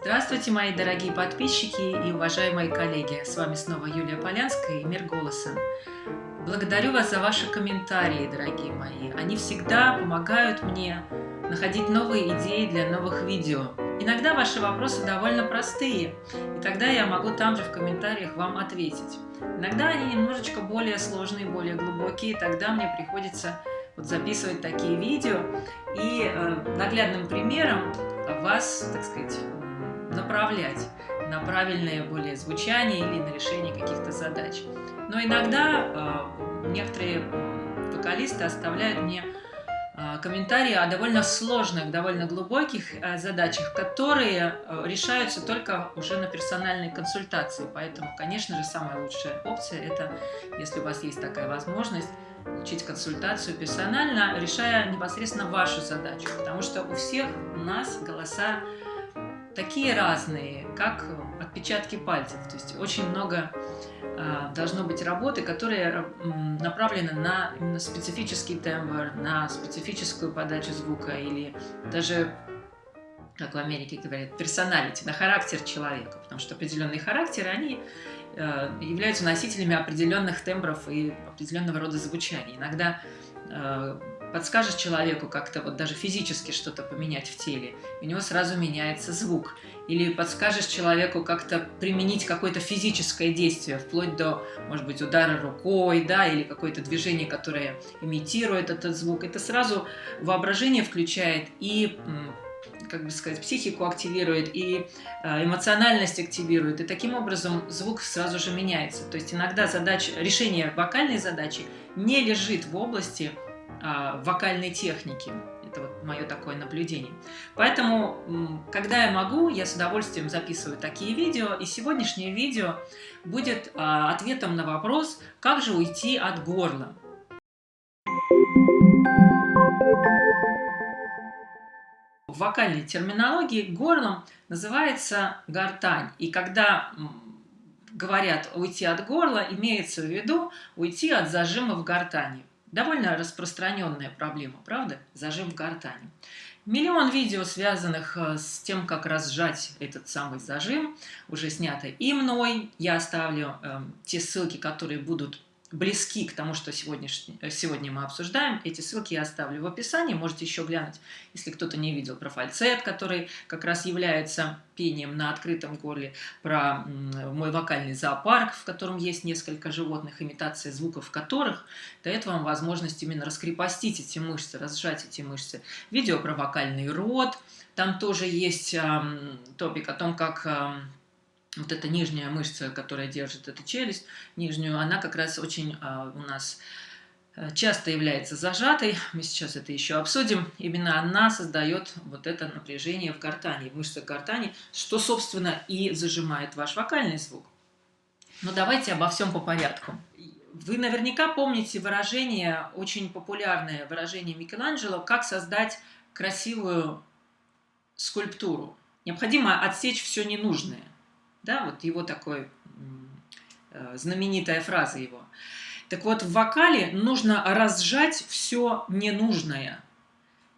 Здравствуйте, мои дорогие подписчики и уважаемые коллеги! С вами снова Юлия Полянская и «Мир голоса». Благодарю вас за ваши комментарии, дорогие мои. Они всегда помогают мне находить новые идеи для новых видео. Иногда ваши вопросы довольно простые, и тогда я могу там же в комментариях вам ответить. Иногда они немножечко более сложные, более глубокие, и тогда мне приходится записывать такие видео и наглядным примером вас, так сказать, направлять на правильное более звучание или на решение каких-то задач. Но иногда некоторые вокалисты оставляют мне комментарии о довольно сложных, довольно глубоких задачах, которые решаются только уже на персональной консультации. Поэтому, конечно же, самая лучшая опция – это, если у вас есть такая возможность, получить консультацию персонально, решая непосредственно вашу задачу. Потому что у всех у нас голоса такие разные, как отпечатки пальцев. То есть очень много должно быть работы, которые направлены на именно специфический тембр, на специфическую подачу звука или даже, как в Америке говорят, персоналити, на характер человека. Потому что определенные характеры, они являются носителями определенных тембров и определенного рода звучания. Иногда подскажешь человеку как-то даже физически что-то поменять в теле, у него сразу меняется звук. Или подскажешь человеку как-то применить какое-то физическое действие, вплоть до, может быть, удара рукой, да, или какое-то движение, которое имитирует этот звук. Это сразу воображение включает и, как бы сказать, психику активирует, и эмоциональность активирует. И таким образом звук сразу же меняется. То есть иногда решение вокальной задачи не лежит в области вокальной техники. Это мое такое наблюдение. Поэтому, когда я могу, я с удовольствием записываю такие видео. И сегодняшнее видео будет ответом на вопрос, как же уйти от горла. В вокальной терминологии горлом называется гортань. И когда говорят «уйти от горла», имеется в виду уйти от зажима в гортани. Довольно распространенная проблема, правда? Зажим в гортани. Миллион видео, связанных с тем, как разжать этот самый зажим, уже снято и мной. Я оставлю те ссылки, которые будут близки к тому, что сегодня мы обсуждаем. Эти ссылки я оставлю в описании. Можете еще глянуть, если кто-то не видел, про фальцет, который как раз является пением на открытом горле, про мой вокальный зоопарк, в котором есть несколько животных, имитация звуков которых дает вам возможность именно раскрепостить эти мышцы, разжать эти мышцы. Видео про вокальный рот. Там тоже есть топик о том, как вот эта нижняя мышца, которая держит эту челюсть, нижнюю, она как раз очень у нас часто является зажатой. Мы сейчас это еще обсудим. Именно она создает вот это напряжение в гортани, в мышцах гортани, что, собственно, и зажимает ваш вокальный звук. Но давайте обо всем по порядку. Вы наверняка помните выражение, очень популярное выражение Микеланджело, как создать красивую скульптуру. Необходимо отсечь все ненужное. Да, вот его такой знаменитая фраза его. Так вот, в вокале нужно разжать все ненужное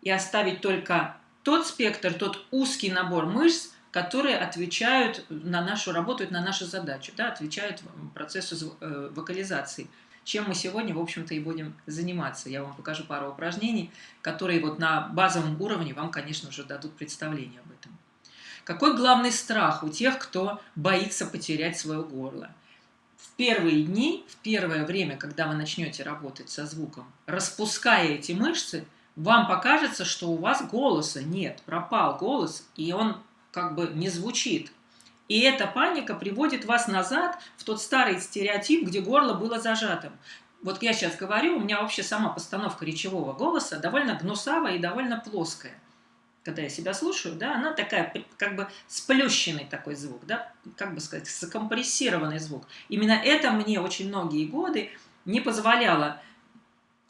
и оставить только тот спектр, тот узкий набор мышц, которые отвечают на нашу, работают на нашу задачу, да, отвечают процессу вокализации. Чем мы сегодня, в общем-то, и будем заниматься. Я вам покажу пару упражнений, которые на базовом уровне вам, конечно, уже дадут представление об этом. Какой главный страх у тех, кто боится потерять свое горло? В первые дни, в первое время, когда вы начнете работать со звуком, распуская эти мышцы, вам покажется, что у вас голоса нет, пропал голос, и он как бы не звучит. И эта паника приводит вас назад в тот старый стереотип, где горло было зажатым. Вот я сейчас говорю, у меня вообще сама постановка речевого голоса довольно гнусавая и довольно плоская. Когда я себя слушаю, да, она такая, как бы сплющенный такой звук, да, как бы сказать, закомпрессированный звук. Именно это мне очень многие годы не позволяло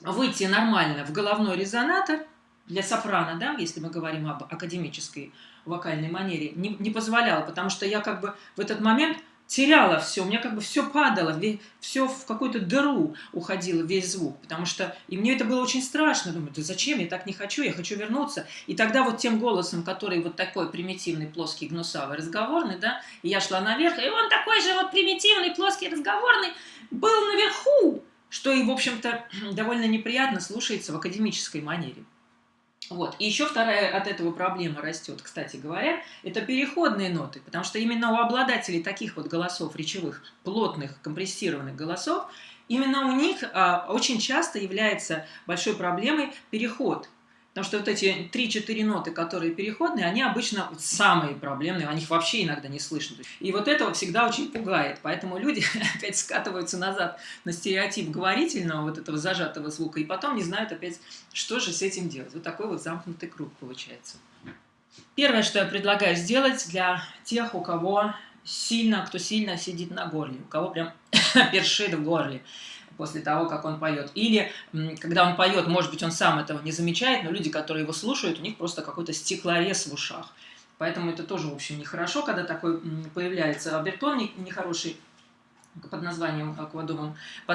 выйти нормально в головной резонатор для сопрано, да, если мы говорим об академической вокальной манере, не позволяло, потому что я как бы в этот момент теряла все, у меня как бы все падало, все в какую-то дыру уходило, весь звук, потому что, и мне это было очень страшно, думаю, да зачем, я так не хочу, я хочу вернуться, и тогда вот тем голосом, который вот такой примитивный, плоский, гнусавый, разговорный, да, и я шла наверх, и он такой же вот примитивный, плоский, разговорный, был наверху, что и, в общем-то, довольно неприятно слушается в академической манере. Вот. И еще вторая от этого проблема растет, кстати говоря, это переходные ноты, потому что именно у обладателей таких вот голосов речевых, плотных, компрессированных голосов, именно у них очень часто является большой проблемой переход. Потому что вот эти 3-4 ноты, которые переходные, они обычно самые проблемные, о них вообще иногда не слышно. И вот это всегда очень пугает. Поэтому люди опять скатываются назад на стереотип говорительного, вот этого зажатого звука, и потом не знают опять, что же с этим делать. Вот такой вот замкнутый круг получается. Первое, что я предлагаю сделать для тех, у кого кто сильно сидит на горле, у кого прям першит в горле после того, как он поет. Или когда он поет, может быть, он сам этого не замечает, но люди, которые его слушают, у них просто какой-то стеклорез в ушах. Поэтому это тоже, в общем, нехорошо, когда такой появляется обертон нехороший под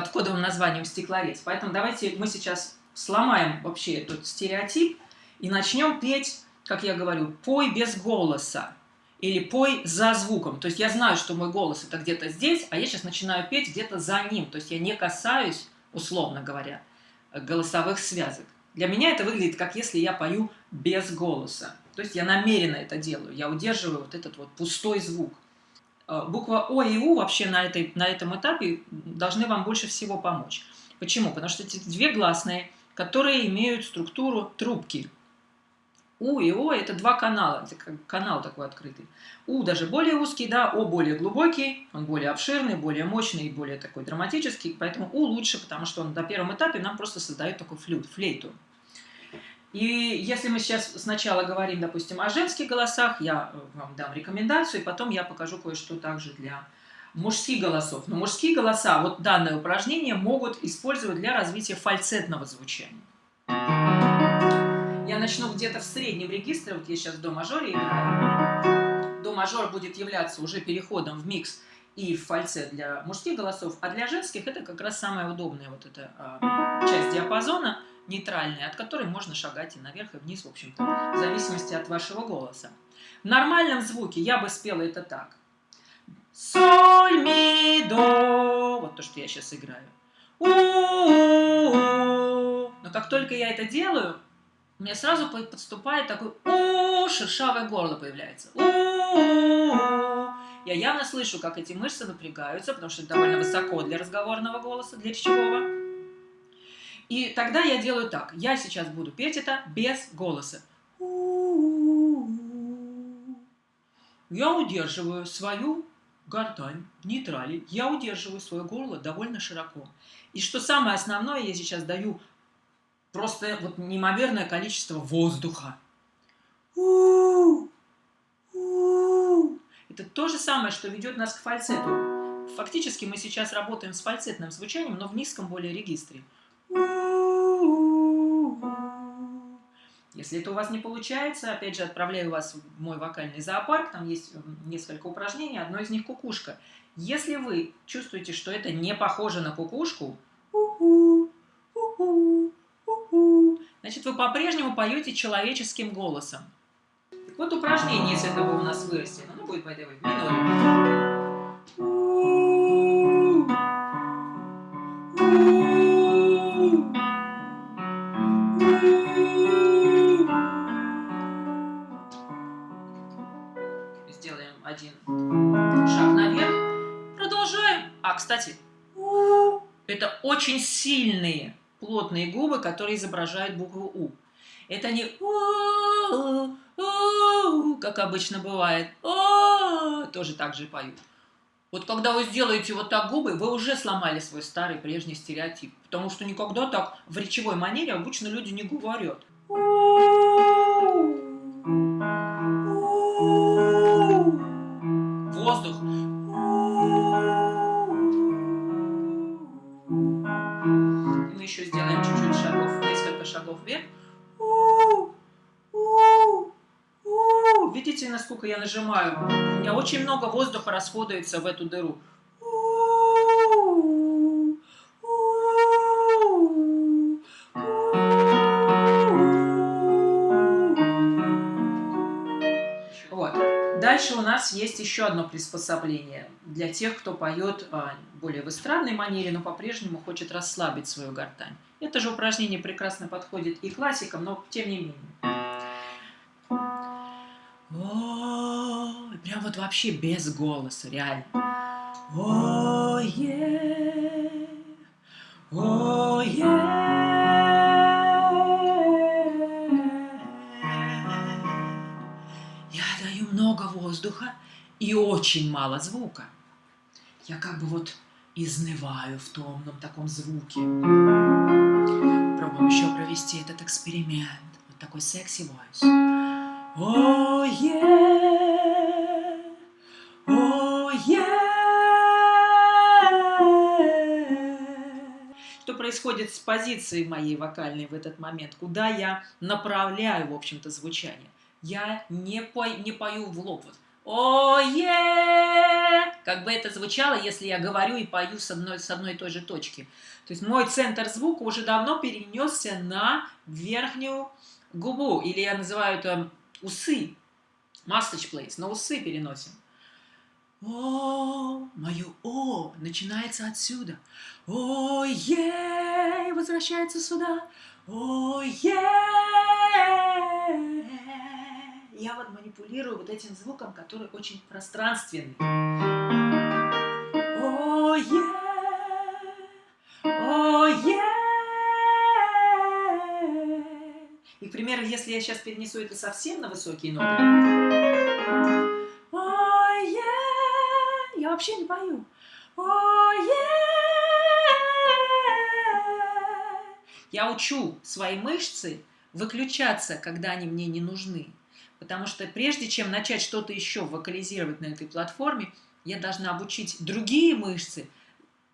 кодовым названием стеклорез. Поэтому давайте мы сейчас сломаем вообще этот стереотип и начнем петь, как я говорю, пой без голоса. Или пой за звуком. То есть я знаю, что мой голос это где-то здесь, а я сейчас начинаю петь где-то за ним. То есть я не касаюсь, условно говоря, голосовых связок. Для меня это выглядит, как если я пою без голоса. То есть я намеренно это делаю. Я удерживаю вот этот вот пустой звук. Буква О и У вообще на этом этапе должны вам больше всего помочь. Почему? Потому что эти две гласные, которые имеют структуру трубки. У и О – это два канала, это как канал такой открытый. У даже более узкий, да, О более глубокий, он более обширный, более мощный и более такой драматический, поэтому У лучше, потому что он на первом этапе нам просто создает такой флейту. И если мы сейчас сначала говорим, допустим, о женских голосах, я вам дам рекомендацию, и потом я покажу кое-что также для мужских голосов. Но мужские голоса, вот данное упражнение, могут использовать для развития фальцетного звучания. Я начну где-то в среднем регистре, вот я сейчас в до-мажоре играю. До-мажор будет являться уже переходом в микс и в фальцет для мужских голосов, а для женских это как раз самая удобная вот эта часть диапазона, нейтральная, от которой можно шагать и наверх, и вниз, в общем-то, в зависимости от вашего голоса. В нормальном звуке я бы спела это так. Соль, ми, до. Вот то, что я сейчас играю. У-у-у. Но как только я это делаю, у меня сразу подступает такой шершавое горло появляется. Я явно слышу, как эти мышцы напрягаются, потому что это довольно высоко для разговорного голоса, для речевого. И тогда я делаю так. Я сейчас буду петь это без голоса. Я удерживаю свою гортань в нейтрале. Я удерживаю свое горло довольно широко. И что самое основное, я сейчас даю просто вот неимоверное количество воздуха. Это то же самое, что ведет нас к фальцету. Фактически мы сейчас работаем с фальцетным звучанием, но в низком более регистре. Если это у вас не получается, опять же, отправляю вас в мой вокальный зоопарк, там есть несколько упражнений, одно из них кукушка. Если вы чувствуете, что это не похоже на кукушку, значит, вы по-прежнему поете человеческим голосом. Так вот упражнение из этого у нас вырастет. Оно будет в миноре. Сделаем один шаг наверх. Продолжаем. Кстати, это очень сильные плотные губы, которые изображают букву У. Это не как обычно бывает. Тоже так же поют. Вот когда вы сделаете вот так губы, вы уже сломали свой старый прежний стереотип. Потому что никогда так в речевой манере обычно люди не говорят. Воздух. И мы еще сделаем чуть-чуть шагов, несколько шагов вверх. Видите, насколько я нажимаю, у меня очень много воздуха расходуется в эту дыру. Вот. Дальше у нас есть еще одно приспособление для тех, кто поет более в эстрадной манере, но по-прежнему хочет расслабить свою гортань. Это же упражнение прекрасно подходит и классикам, но тем не менее. О, прям вот вообще без голоса, реально. О-е, о-е. Я даю много воздуха и очень мало звука. Я как бы вот изнываю в томном таком звуке. Пробуем еще провести этот эксперимент. Вот такой секси войс. О-е, о-е. Что происходит с позицией моей вокальной в этот момент? Куда я направляю, в общем-то, звучание? Я не пою в лоб. Вот. О-е! Как бы это звучало, если я говорю и пою с одной и той же точки. То есть мой центр звука уже давно перенесся на верхнюю губу. Или я называю это усы. Mustache place. На усы переносим. О, мое О начинается отсюда. О-е! Возвращается сюда. О-е! Я вот манипулирую вот этим звуком, который очень пространственный. О-е! О-е! И, к примеру, если я сейчас перенесу это совсем на высокие ноты. О-е! Я вообще не пою. О-е! Я учу свои мышцы выключаться, когда они мне не нужны. Потому что прежде чем начать что-то еще вокализировать на этой платформе, я должна обучить другие мышцы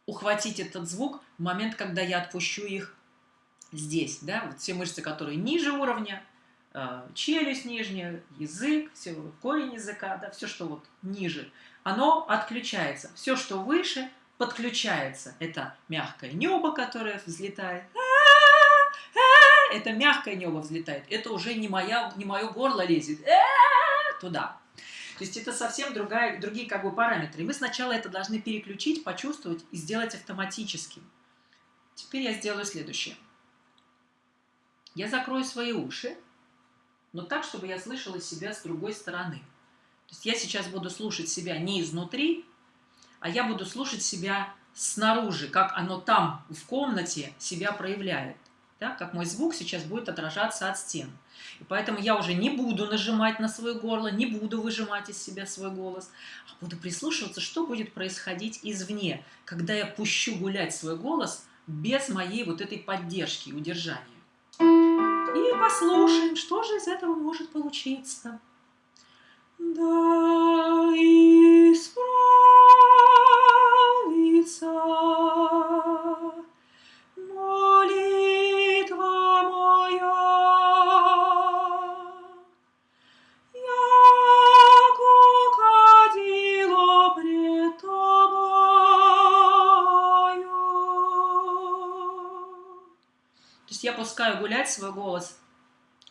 ухватить этот звук в момент, когда я отпущу их здесь. Да? Вот все мышцы, которые ниже уровня, челюсть нижняя, язык, все, корень языка, да, все, что вот ниже, оно отключается. Все, что выше, подключается. Это мягкое небо, которое взлетает. Это мягкое небо взлетает. Это уже не мое горло лезет туда. То есть это совсем другие как бы параметры. И мы сначала это должны переключить, почувствовать и сделать автоматически. Теперь я сделаю следующее. Я закрою свои уши, но так, чтобы я слышала себя с другой стороны. То есть я сейчас буду слушать себя не изнутри, а я буду слушать себя снаружи, как оно там в комнате себя проявляет. Да, как мой звук сейчас будет отражаться от стен. И поэтому я уже не буду нажимать на свое горло, не буду выжимать из себя свой голос, а буду прислушиваться, что будет происходить извне, когда я пущу гулять свой голос без моей вот этой поддержки и удержания. И послушаем, что же из этого может получиться. Да исправится молитва моя, яко кадило пред тобою. То есть я пускаю гулять свой голос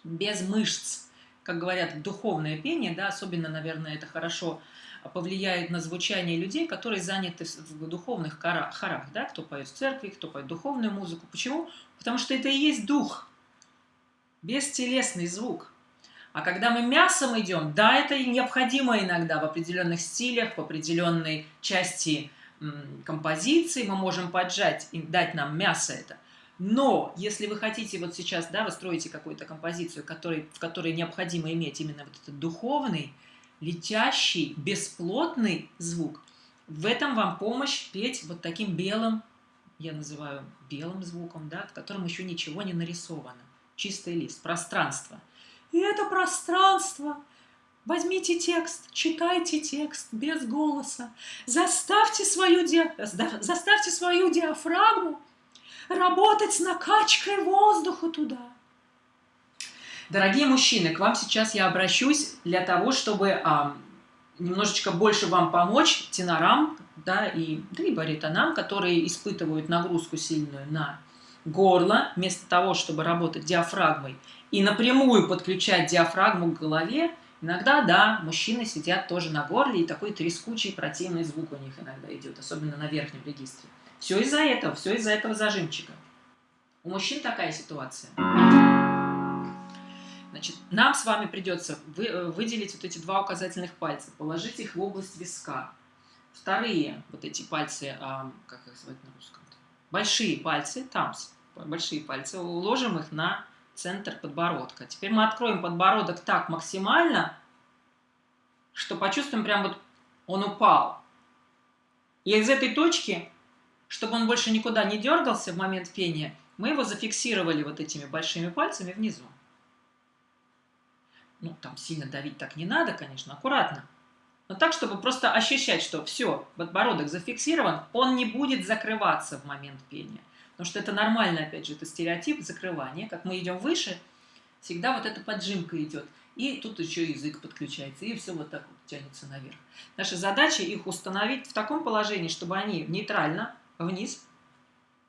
без мышц. Как говорят, духовное пение, да, особенно, наверное, это хорошо повлияет на звучание людей, которые заняты в духовных хорах, да, кто поет в церкви, кто поет духовную музыку. Почему? Потому что это и есть дух, бестелесный звук. А когда мы мясом идем, да, это и необходимо иногда в определенных стилях, в определенной части композиции мы можем поджать и дать нам мясо это. Но если вы хотите вот сейчас, да, вы строите какую-то композицию, в которой необходимо иметь именно вот этот духовный, летящий, бесплотный звук, в этом вам помощь петь вот таким белым, я называю белым звуком, да, в котором еще ничего не нарисовано. Чистый лист, пространство. И это пространство. Возьмите текст, читайте текст без голоса, заставьте свою диафрагму работать с накачкой воздуха туда. Дорогие мужчины, к вам сейчас я обращусь для того, чтобы немножечко больше вам помочь, тенорам, да, и баритонам, которые испытывают нагрузку сильную на горло, вместо того, чтобы работать диафрагмой и напрямую подключать диафрагму к голове. Иногда, да, мужчины сидят тоже на горле, и такой трескучий, противный звук у них иногда идет, особенно на верхнем регистре. Все из-за этого зажимчика. У мужчин такая ситуация. Значит, нам с вами придется выделить вот эти два указательных пальца, положить их в область виска. Вторые вот эти пальцы, как их звать на русском? Большие пальцы, большие пальцы, уложим их на центр подбородка. Теперь мы откроем подбородок так максимально, что почувствуем прям вот он упал. И из этой точки, чтобы он больше никуда не дергался в момент пения, мы его зафиксировали вот этими большими пальцами внизу. Ну, там сильно давить так не надо, конечно, аккуратно. Но так, чтобы просто ощущать, что все, подбородок зафиксирован, он не будет закрываться в момент пения. Потому что это нормально, опять же, это стереотип закрывания. Как мы идем выше, всегда вот эта поджимка идет. И тут еще язык подключается, и все вот так вот тянется наверх. Наша задача их установить в таком положении, чтобы они нейтрально вниз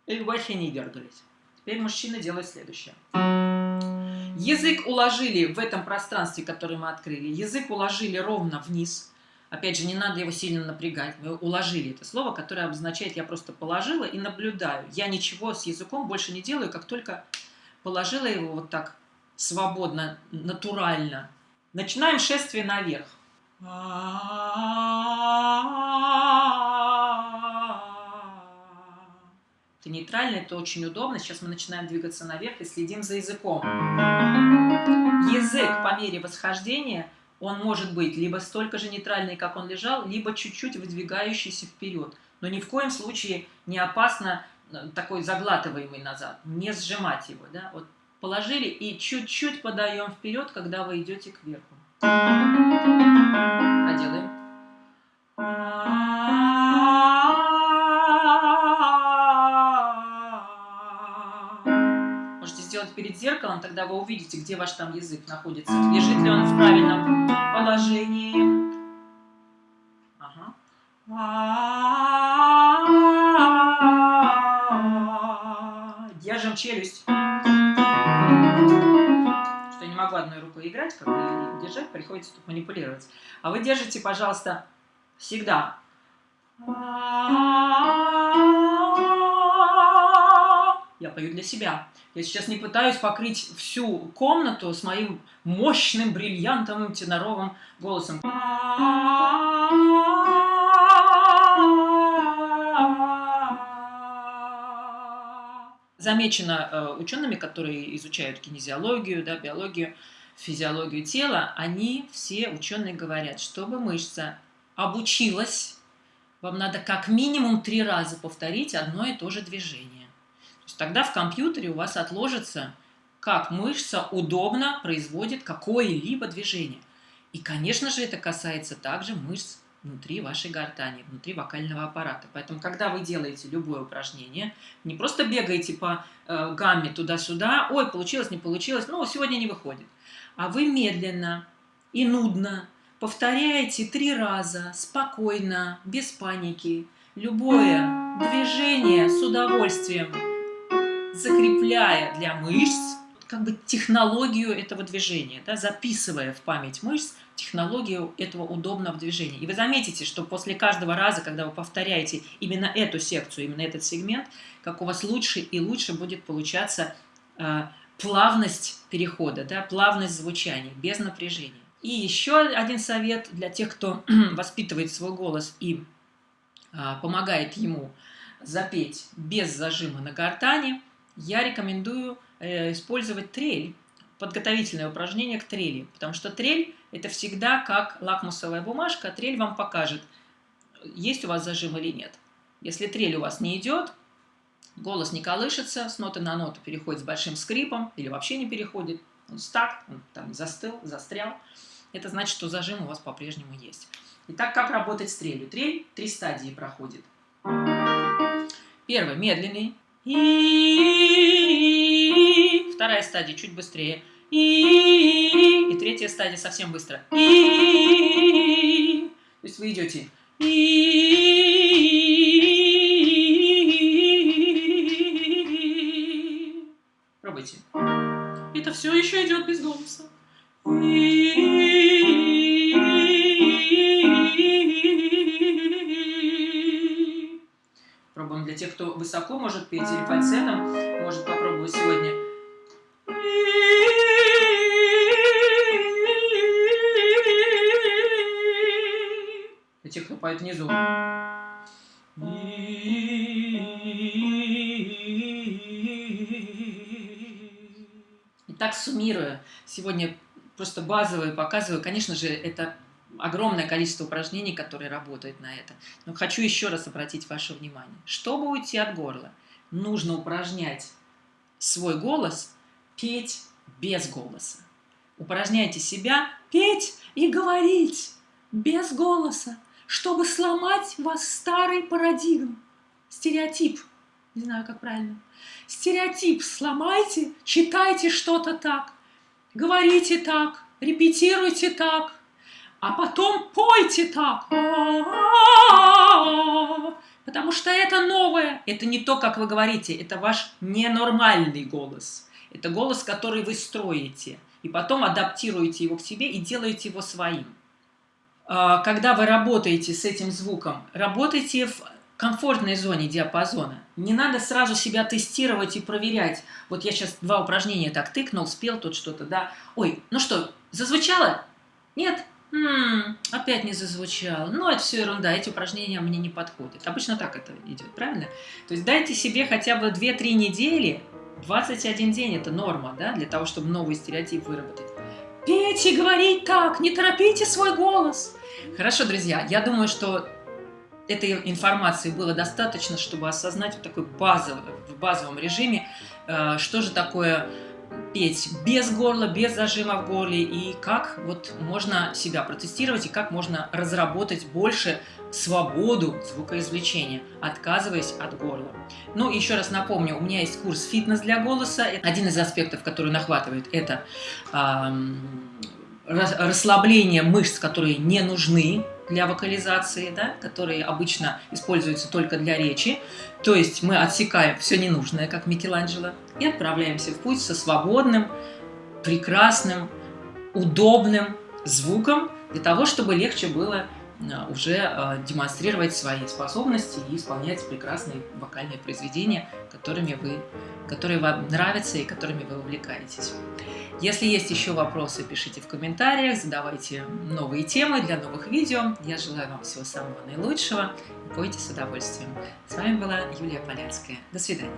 и вообще не дергались. Теперь мужчина делает следующее. Язык уложили в этом пространстве, которое мы открыли. Язык уложили ровно вниз. Опять же, не надо его сильно напрягать. Мы уложили это слово, которое обозначает, я просто положила и наблюдаю. Я ничего с языком больше не делаю, как только положила его вот так свободно, натурально. Начинаем шествие наверх. Это нейтрально, это очень удобно. Сейчас мы начинаем двигаться наверх и следим за языком. Язык по мере восхождения, он может быть либо столько же нейтральный, как он лежал, либо чуть-чуть выдвигающийся вперед. Но ни в коем случае не опасно такой заглатываемый назад. Не сжимать его. Да? Вот положили и чуть-чуть подаем вперед, когда вы идете кверху. Проделаем. Можете сделать перед зеркалом, тогда вы увидите, где ваш там язык находится. Лежит ли он в правильном положении. Ага. Держим челюсть. Что я не могу одной рукой играть, как бы держать, приходится тут манипулировать. А вы держите, пожалуйста, всегда. Я пою для себя. Я сейчас не пытаюсь покрыть всю комнату с моим мощным, бриллиантовым, теноровым голосом. Замечено учеными, которые изучают кинезиологию, да, биологию, физиологию тела, они, все ученые говорят, чтобы мышца обучилась, вам надо как минимум 3 раза повторить одно и то же движение. То есть тогда в компьютере у вас отложится, как мышца удобно производит какое-либо движение. И, конечно же, это касается также мышц внутри вашей гортани, внутри вокального аппарата. Поэтому, когда вы делаете любое упражнение, не просто бегаете по гамме туда-сюда, ой, получилось, не получилось, ну, сегодня не выходит. А вы медленно и нудно повторяете 3 раза, спокойно, без паники, любое движение с удовольствием, закрепляя для мышц как бы технологию этого движения, да, записывая в память мышц технологию этого удобного движения. И вы заметите, что после каждого раза, когда вы повторяете именно эту секцию, именно этот сегмент, как у вас лучше и лучше будет получаться плавность перехода, да, плавность звучания, без напряжения. И еще один совет для тех, кто воспитывает свой голос и помогает ему запеть без зажима на гортани, я рекомендую использовать трель, подготовительное упражнение к трели, потому что трель – это всегда как лакмусовая бумажка, трель вам покажет, есть у вас зажим или нет. Если трель у вас не идет, голос не колышется, с ноты на ноту переходит с большим скрипом или вообще не переходит, он стак, он там застыл, застрял, это значит, что зажим у вас по-прежнему есть. Итак, как работать с трелью? Трель 3 стадии проходит. Первый – медленный. И вторая стадия чуть быстрее. И третья стадия совсем быстро. И. То есть вы идете. И. Пробуйте. Это все еще идет без голоса. Пробуем для тех, кто высоко может петь или фальцетом, может попробовать сегодня. Для тех, кто поет внизу. Итак, суммируя, сегодня просто базовые показываю. Конечно же, это огромное количество упражнений, которые работают на это. Но хочу еще раз обратить ваше внимание. Чтобы уйти от горла, нужно упражнять свой голос, петь без голоса. Упражняйте себя петь и говорить без голоса, чтобы сломать вас старый парадигм. Стереотип. Не знаю, как правильно. Стереотип сломайте, читайте что-то так, говорите так, репетируйте так, а потом пойте так. Потому что это новое. Это не то, как вы говорите, это ваш ненормальный голос. Это голос, который вы строите. И потом адаптируете его к себе и делаете его своим. Когда вы работаете с этим звуком, работайте в комфортной зоне диапазона. Не надо сразу себя тестировать и проверять. Вот я сейчас 2 упражнения так тыкнул, спел тут что-то, да. Ой, ну что, зазвучало? Нет? Опять не зазвучало. Ну, это все ерунда, эти упражнения мне не подходят. Обычно так это идет, правильно? То есть дайте себе хотя бы 2-3 недели, 21 день – это норма, да, для того, чтобы новый стереотип выработать. Пейте и говорить так, не торопите свой голос. Хорошо, друзья, я думаю, что этой информации было достаточно, чтобы осознать в такой базовом режиме, что же такое петь без горла, без зажима в горле, и как вот можно себя протестировать, и как можно разработать больше свободу звукоизвлечения, отказываясь от горла. Ну, еще раз напомню, у меня есть курс «Фитнес для голоса». Один из аспектов, который нахватывает, это расслабление мышц, которые не нужны для вокализации, да, которые обычно используются только для речи. То есть мы отсекаем все ненужное, как Микеланджело, и отправляемся в путь со свободным, прекрасным, удобным звуком, для того, чтобы легче было уже демонстрировать свои способности и исполнять прекрасные вокальные произведения, которые вам нравятся и которыми вы увлекаетесь. Если есть еще вопросы, пишите в комментариях, задавайте новые темы для новых видео. Я желаю вам всего самого наилучшего. Пойте с удовольствием. С вами была Юлия Полянская. До свидания.